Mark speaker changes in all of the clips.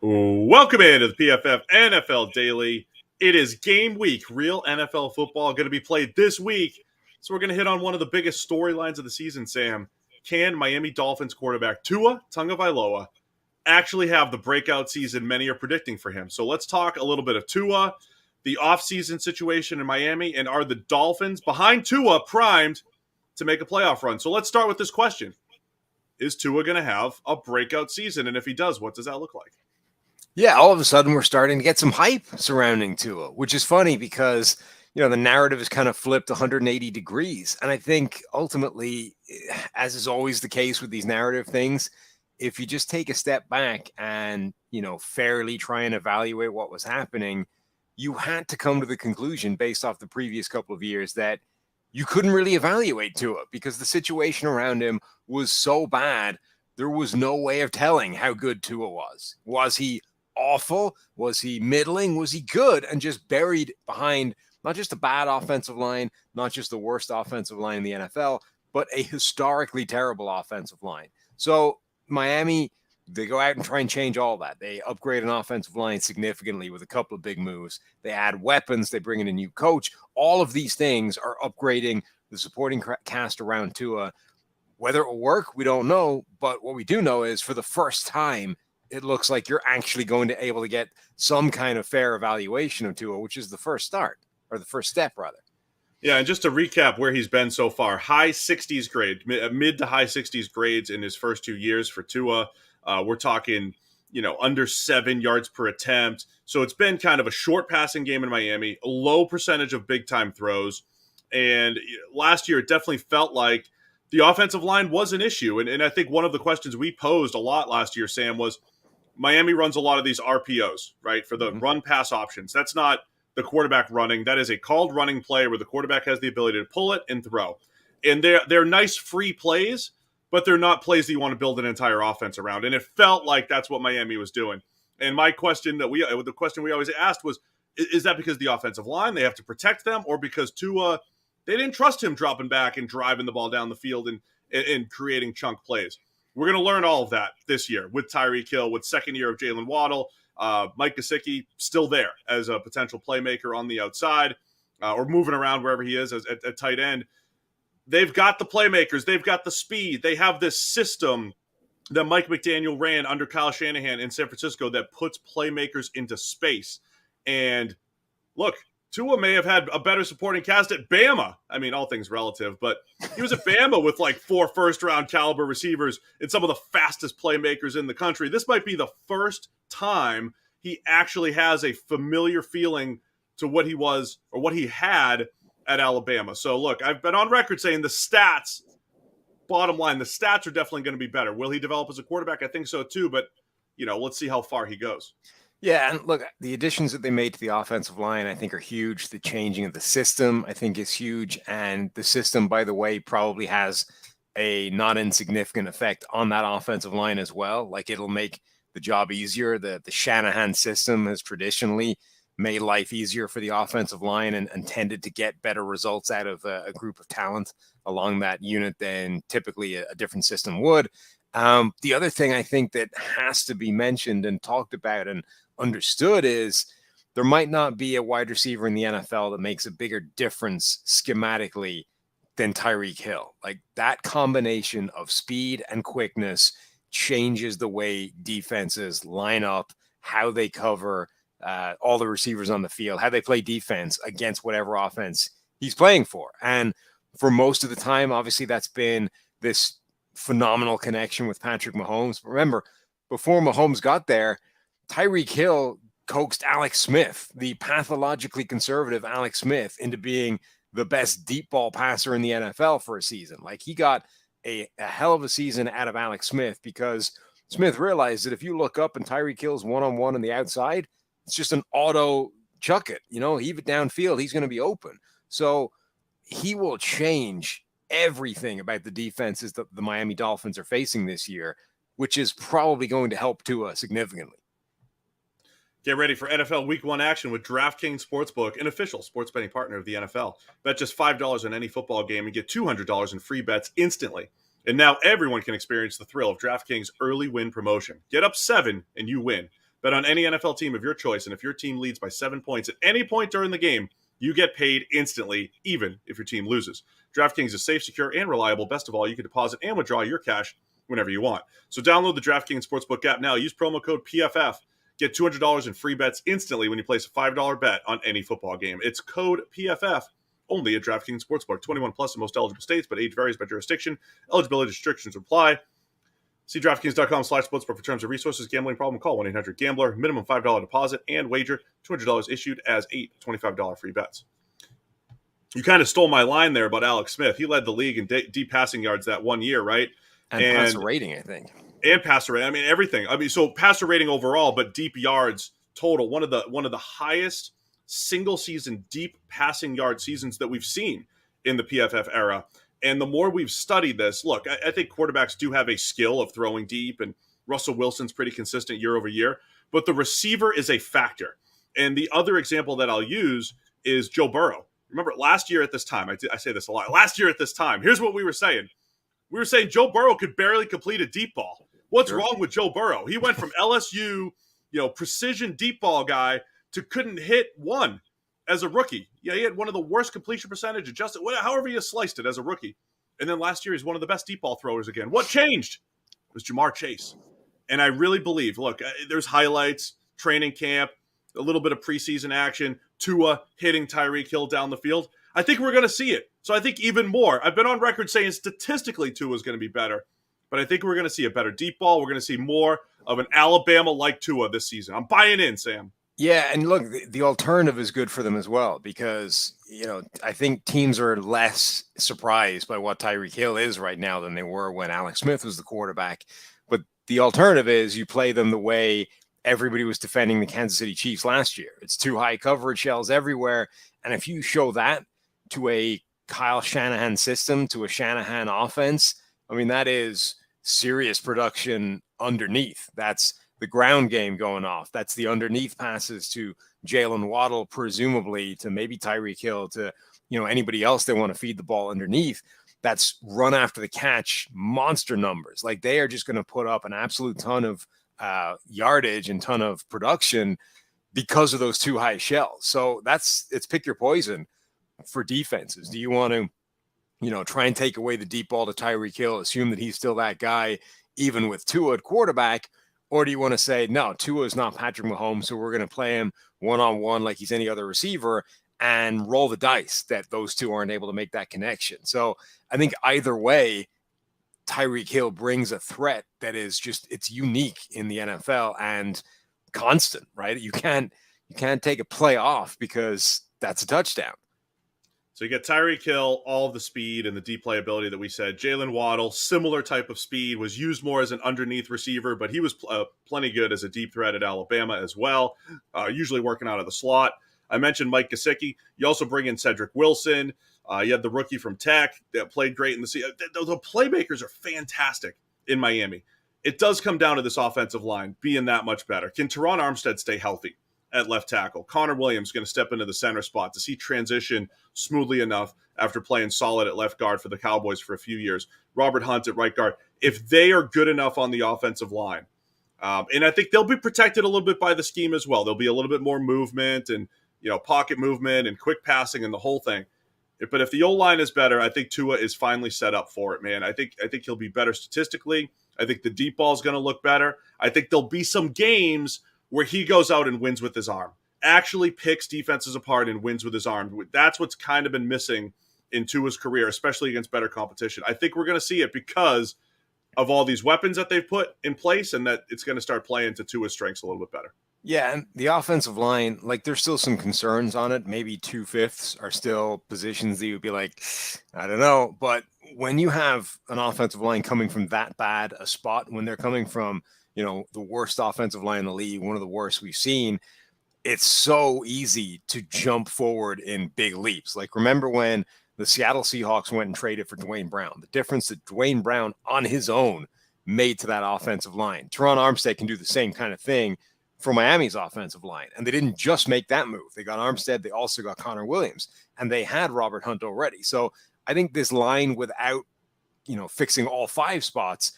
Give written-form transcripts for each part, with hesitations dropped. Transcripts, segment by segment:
Speaker 1: Welcome into the PFF NFL Daily. It is game week. Real NFL football going to be played this week. So we're going to hit on one of the biggest storylines of the season, Sam. Can Miami Dolphins quarterback Tua Tagovailoa actually have the breakout season many are predicting for him? So let's talk a little bit of Tua, the offseason situation in Miami, and are the Dolphins behind Tua primed to make a playoff run? So let's start with this question. Is Tua going to have a breakout season? And if he does, what does that look like?
Speaker 2: Yeah, all of a sudden we're starting to get some hype surrounding Tua, which is funny because, the narrative is kind of flipped 180 degrees. And I think ultimately, as is always the case with these narrative things, if you just take a step back and, fairly try and evaluate what was happening, you had to come to the conclusion based off the previous couple of years that you couldn't really evaluate Tua because the situation around him was so bad. There was no way of telling how good Tua was. Was he awful? Was he middling? Was he good and just buried behind not just a bad offensive line, not just the worst offensive line in the NFL, but a historically terrible offensive line? So Miami, they go out and try and change all that. They upgrade an offensive line significantly with a couple of big moves. They add weapons. They bring in a new coach. All of these things are upgrading the supporting cast around Tua. Whether it will work, we don't know. But what we do know is for the first time, it looks like you're actually going to able to get some kind of fair evaluation of Tua, which is the first start, or the first step, rather.
Speaker 1: Yeah, and just to recap where he's been so far, high 60s grade, mid to high 60s grades in his first 2 years for Tua. We're talking, under 7 yards per attempt. So it's been kind of a short passing game in Miami, a low percentage of big-time throws. And last year, it definitely felt like the offensive line was an issue. And I think one of the questions we posed a lot last year, Sam, was Miami runs a lot of these RPOs, right, for the run-pass options. That's not the quarterback running. That is a called running play where the quarterback has the ability to pull it and throw. And they're nice free plays, but they're not plays that you want to build an entire offense around. And it felt like that's what Miami was doing. And the question we always asked was, is that because the offensive line, they have to protect them, or because Tua, they didn't trust him dropping back and driving the ball down the field and creating chunk plays? We're going to learn all of that this year with Tyreek Hill, with second year of Jalen Waddle. Mike Gesicki still there as a potential playmaker on the outside or moving around wherever he is at tight end. They've got the playmakers. They've got the speed. They have this system that Mike McDaniel ran under Kyle Shanahan in San Francisco that puts playmakers into space. And look, Tua may have had a better supporting cast at Bama. I mean, all things relative, but he was at Bama with like 4 first-round caliber receivers and some of the fastest playmakers in the country. This might be the first time he actually has a familiar feeling to what he was or what he had at Alabama. So, look, I've been on record saying the stats, bottom line, the stats are definitely going to be better. Will he develop as a quarterback? I think so too, but, let's see how far he goes.
Speaker 2: Yeah, and look, the additions that they made to the offensive line, I think, are huge. The changing of the system, I think, is huge. And the system, by the way, probably has a not insignificant effect on that offensive line as well. Like, it'll make the job easier. The Shanahan system has traditionally made life easier for the offensive line and tended to get better results out of a group of talent along that unit than typically a different system would. The other thing I think that has to be mentioned and talked about and understood is there might not be a wide receiver in the NFL that makes a bigger difference schematically than Tyreek Hill. Like, that combination of speed and quickness changes the way defenses line up, how they cover all the receivers on the field, how they play defense against whatever offense he's playing for. And for most of the time, obviously, that's been this phenomenal connection with Patrick Mahomes. Remember, before Mahomes got there, Tyreek Hill coaxed Alex Smith, the pathologically conservative Alex Smith, into being the best deep ball passer in the NFL for a season. Like, he got a hell of a season out of Alex Smith because Smith realized that if you look up and Tyreek Hill's one-on-one on the outside, it's just an auto chuck it, heave it downfield. He's going to be open. So he will change everything about the defenses that the Miami Dolphins are facing this year, which is probably going to help Tua significantly.
Speaker 1: Get ready for NFL Week 1 action with DraftKings Sportsbook, an official sports betting partner of the NFL. Bet just $5 on any football game and get $200 in free bets instantly. And now everyone can experience the thrill of DraftKings early win promotion. Get up 7 and you win. Bet on any NFL team of your choice, and if your team leads by 7 points at any point during the game, you get paid instantly, even if your team loses. DraftKings is safe, secure, and reliable. Best of all, you can deposit and withdraw your cash whenever you want. So download the DraftKings Sportsbook app now. Use promo code PFF. Get $200 in free bets instantly when you place a $5 bet on any football game. It's code PFF only at DraftKings Sportsbook. 21 plus in most eligible states, but age varies by jurisdiction. Eligibility restrictions apply. See DraftKings.com/sportsbook for terms of resources. Gambling problem? Call 1-800-GAMBLER. Minimum $5 deposit and wager. $200 issued as 8 $25 free bets. You kind of stole my line there about Alex Smith. He led the league in deep passing yards that 1 year, right?
Speaker 2: And passer rating, I think.
Speaker 1: And passer rating. I mean, everything. I mean, so passer rating overall, but deep yards total. One of the highest single season deep passing yard seasons that we've seen in the PFF era. And the more we've studied this, look, I think quarterbacks do have a skill of throwing deep, and Russell Wilson's pretty consistent year over year, but the receiver is a factor. And the other example that I'll use is Joe Burrow. Remember, last year at this time, I say this a lot, last year at this time, here's what we were saying. We were saying Joe Burrow could barely complete a deep ball. What's wrong with Joe Burrow? He went from LSU, precision deep ball guy to couldn't hit one as a rookie. Yeah, he had one of the worst completion percentage adjusted, however you sliced it as a rookie. And then last year, he's one of the best deep ball throwers again. What changed? It was Jamar Chase. And I really believe, look, there's highlights, training camp, a little bit of preseason action, Tua hitting Tyreek Hill down the field. I think we're going to see it. So I think even more. I've been on record saying statistically Tua is going to be better, but I think we're going to see a better deep ball. We're going to see more of an Alabama-like Tua this season. I'm buying in, Sam.
Speaker 2: Yeah, and look, the alternative is good for them as well because, I think teams are less surprised by what Tyreek Hill is right now than they were when Alex Smith was the quarterback. But the alternative is you play them the way everybody was defending the Kansas City Chiefs last year. It's too high coverage, shells everywhere. And if you show that to a Kyle Shanahan system, to a Shanahan offense, I mean, that is serious production underneath. That's the ground game going off. That's the underneath passes to Jalen Waddle, presumably to maybe Tyreek Hill, to anybody else they want to feed the ball underneath. That's run after the catch monster numbers. Like they are just going to put up an absolute ton of yardage and ton of production because of those two high shells. So it's pick your poison for defenses. Do you want to, try and take away the deep ball to Tyreek Hill, assume that he's still that guy, even with Tua at quarterback? Or do you want to say, no, Tua is not Patrick Mahomes, so we're going to play him one-on-one like he's any other receiver and roll the dice that those two aren't able to make that connection? So I think either way, Tyreek Hill brings a threat that is it's unique in the NFL and constant, right? You can't take a play off because that's a touchdown.
Speaker 1: So you get Tyreek Hill, all of the speed and the deep playability that we said. Jalen Waddle, similar type of speed, was used more as an underneath receiver, but he was plenty good as a deep threat at Alabama as well, usually working out of the slot. I mentioned Mike Gesicki. You also bring in Cedric Wilson. You had the rookie from Tech that played great in the season. The playmakers are fantastic in Miami. It does come down to this offensive line being that much better. Can Teron Armstead stay healthy at left tackle? Connor Williams is going to step into the center spot. Does he transition smoothly enough after playing solid at left guard for the Cowboys for a few years? Robert Hunt at right guard. If they are good enough on the offensive line, and I think they'll be protected a little bit by the scheme as well. There'll be a little bit more movement and pocket movement and quick passing and the whole thing. But if the O-line is better, I think Tua is finally set up for it, man. I think he'll be better statistically. I think the deep ball is going to look better. I think there'll be some games where he goes out and wins with his arm, actually picks defenses apart and wins with his arm. That's what's kind of been missing in Tua's career, especially against better competition. I think we're going to see it because of all these weapons that they've put in place and that it's going to start playing to Tua's strengths a little bit better.
Speaker 2: Yeah, and the offensive line, there's still some concerns on it. Maybe 2/5 are still positions that you would be like, I don't know. But when you have an offensive line coming from that bad a spot, when they're coming from, the worst offensive line in the league, one of the worst we've seen, it's so easy to jump forward in big leaps. Remember when the Seattle Seahawks went and traded for Dwayne Brown, the difference that Dwayne Brown on his own made to that offensive line. Teron Armstead can do the same kind of thing for Miami's offensive line. And they didn't just make that move. They got Armstead. They also got Connor Williams, and they had Robert Hunt already. So I think this line without, fixing all 5 spots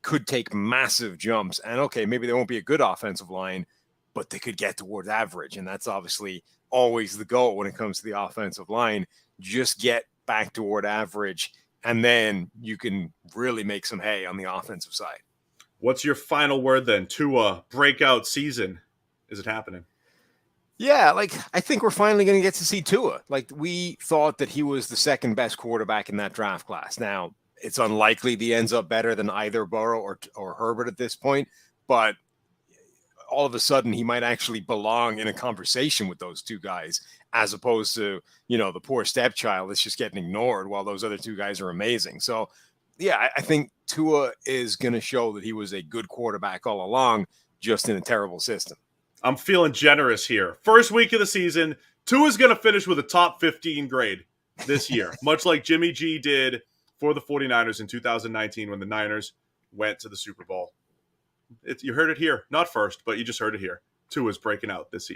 Speaker 2: could take massive jumps. And okay, maybe there won't be a good offensive line, but they could get towards average. And that's obviously always the goal when it comes to the offensive line. Just get back toward average, and then you can really make some hay on the offensive side.
Speaker 1: What's your final word then? Tua, breakout season. Is it happening?
Speaker 2: Yeah, like I think we're finally going to get to see Tua. Like we thought that he was the second best quarterback in that draft class. Now, it's unlikely he ends up better than either Burrow or Herbert at this point, but all of a sudden he might actually belong in a conversation with those two guys, as opposed to, the poor stepchild that's just getting ignored while those other two guys are amazing. So yeah, I think Tua is going to show that he was a good quarterback all along, just in a terrible system.
Speaker 1: I'm feeling generous here. First week of the season, Tua's going to finish with a top 15 grade this year, much like Jimmy G did for the 49ers in 2019 when the Niners went to the Super Bowl. You heard it here. Not first, but you just heard it here. Tua's breaking out this season.